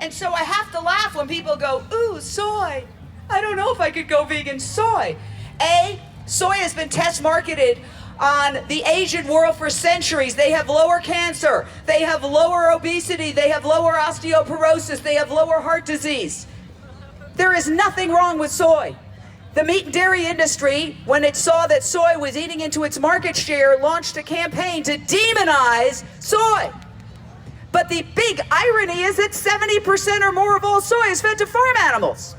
And so I have to laugh when people go, ooh, soy. I don't know if I could go vegan. Soy. Soy has been test marketed on the Asian world for centuries. They have lower cancer. They have lower obesity. They have lower osteoporosis. They have lower heart disease. There is nothing wrong with soy. The meat and dairy industry, when it saw that soy was eating into its market share, launched a campaign to demonize soy. But the big irony is that 70% or more of all soy is fed to farm animals.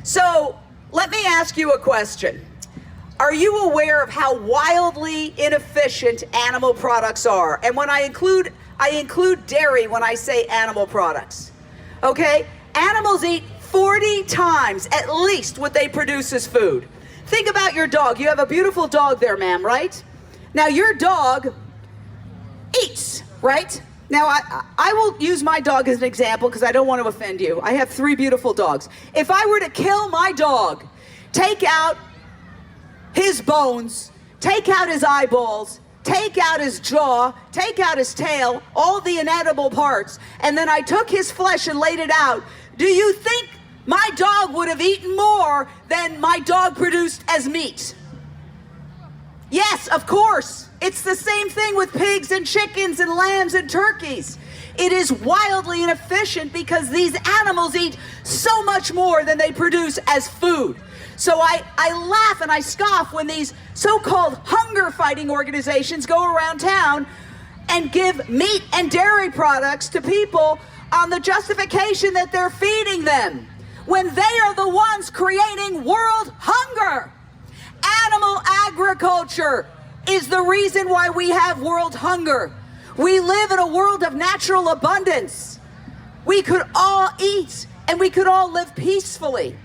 So let me ask you a question. Are you aware of how wildly inefficient animal products are? And when I include dairy when I say animal products. Okay? Animals eat 40 times at least what they produce as food. Think about your dog. You have a beautiful dog there, ma'am, right? Now your dog eats, right? Now I will use my dog as an example because I don't want to offend you. I have 3 beautiful dogs. If I were to kill my dog, take out his bones, take out his eyeballs, take out his jaw, take out his tail, all the inedible parts, and then I took his flesh and laid it out, do you think my dog would have eaten more than my dog produced as meat? Yes, of course. It's the same thing with pigs and chickens and lambs and turkeys. It is wildly inefficient because these animals eat so much more than they produce as food. So I laugh and I scoff when these so-called hunger-fighting organizations go around town and give meat and dairy products to people on the justification that they're feeding them, when they are the ones creating world hunger. Animal agriculture is the reason why we have world hunger. We live in a world of natural abundance. We could all eat and we could all live peacefully.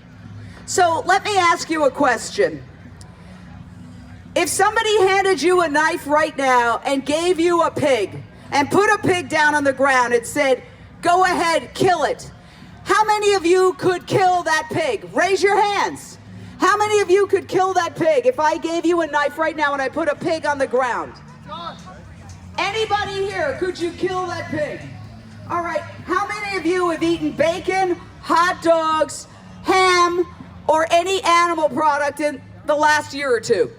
So let me ask you a question. If somebody handed you a knife right now and gave you a pig and put a pig down on the ground and said, go ahead, kill it, how many of you could kill that pig? Raise your hands. How many of you could kill that pig if I gave you a knife right now and I put a pig on the ground? Anybody here, could you kill that pig? All right, how many of you have eaten bacon, hot dogs, ham, or any animal product in the last year or two?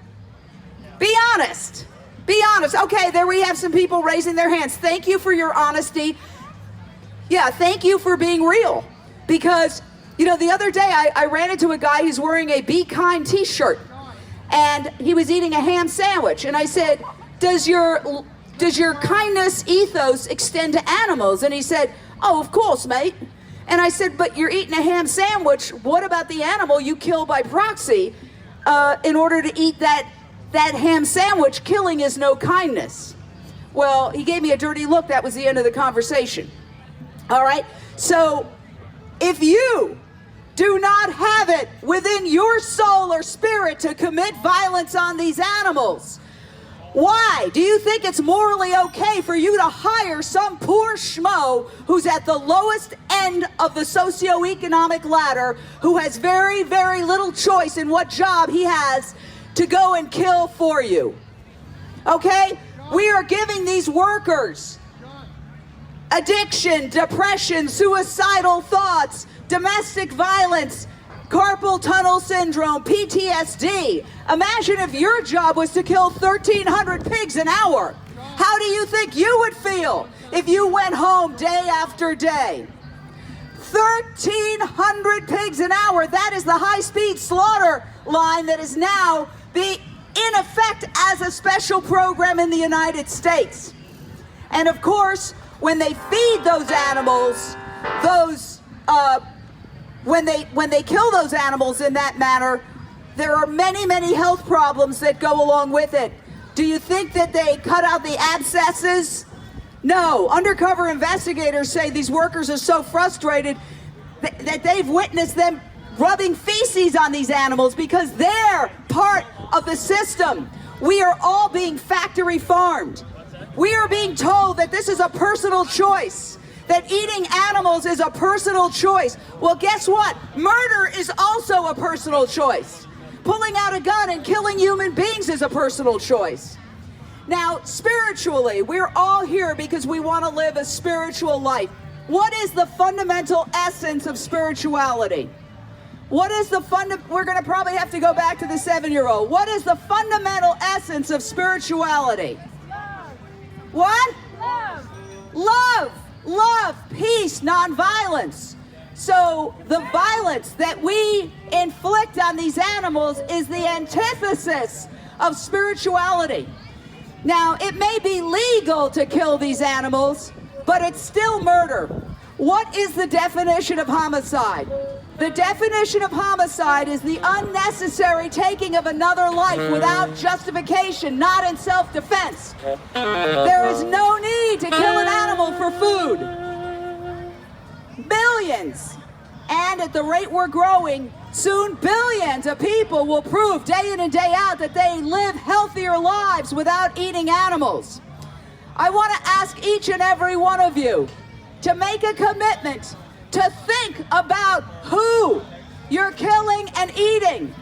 Be honest. Be honest. Okay, there we have some people raising their hands. Thank you for your honesty. Yeah, thank you for being real. Because, you know, the other day I ran into a guy who's wearing a Be Kind t-shirt. And he was eating a ham sandwich. And I said, does your kindness ethos extend to animals? And he said, oh, of course, mate. And I said, but you're eating a ham sandwich. What about the animal you kill by proxy in order to eat that ham sandwich? Killing is no kindness. Well, he gave me a dirty look. That was the end of the conversation. All right? So if you do not have it within your soul or spirit to commit violence on these animals, why do you think it's morally okay for you to hire some poor schmo who's at the lowest end of the socioeconomic ladder, who has very, very little choice in what job he has, to go and kill for you? Okay? We are giving these workers addiction, depression, suicidal thoughts, domestic violence, carpal tunnel syndrome, PTSD. Imagine if your job was to kill 1,300 pigs an hour. How do you think you would feel if you went home day after day? 1,300 pigs an hour. That is the high-speed slaughter line that is now in effect as a special program in the United States. And of course, when they feed those animals, when they kill those animals in that manner, there are many, many health problems that go along with it. Do you think that they cut out the abscesses? No. Undercover investigators say these workers are so frustrated that they've witnessed them rubbing feces on these animals because they're part of the system. We are all being factory farmed. We are being told that this is a personal choice, that eating animals is a personal choice. Well, guess what? Murder is also a personal choice. Pulling out a gun and killing human beings is a personal choice. Now, spiritually, we're all here because we want to live a spiritual life. What is the fundamental essence of spirituality? What is the we're going to probably have to go back to the 7-year-old. What is the fundamental essence of spirituality? Love. What? Love. Love. Love, peace, nonviolence. So the violence that we inflict on these animals is the antithesis of spirituality. Now, it may be legal to kill these animals, but it's still murder. What is the definition of homicide? The definition of homicide is the unnecessary taking of another life without justification, not in self-defense. There is no need to kill an animal for food. Billions, and at the rate we're growing, soon billions of people will prove day in and day out that they live healthier lives without eating animals. I want to ask each and every one of you to make a commitment to think about who you're killing and eating,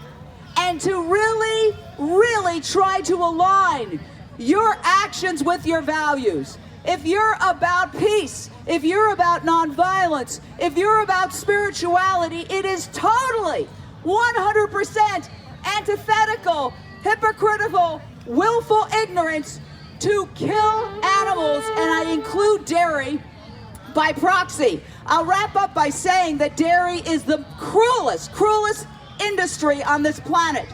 and to really, really try to align your actions with your values. If you're about peace, if you're about nonviolence, if you're about spirituality, it is totally 100% antithetical, hypocritical, willful ignorance to kill animals, and I include dairy by proxy. I'll wrap up by saying that dairy is the cruelest industry on this planet.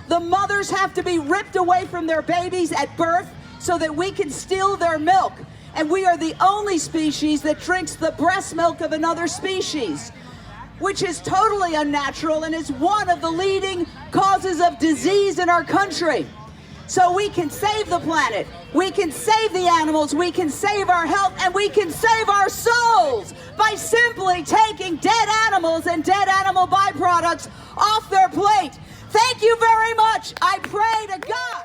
The mothers have to be ripped away from their babies at birth so that we can steal their milk. And we are the only species that drinks the breast milk of another species, which is totally unnatural and is one of the leading causes of disease in our country. So we can save the planet, we can save the animals, we can save our health, and we can save our souls by simply taking dead animals and dead animal byproducts off their plate. Thank you very much. I pray to God.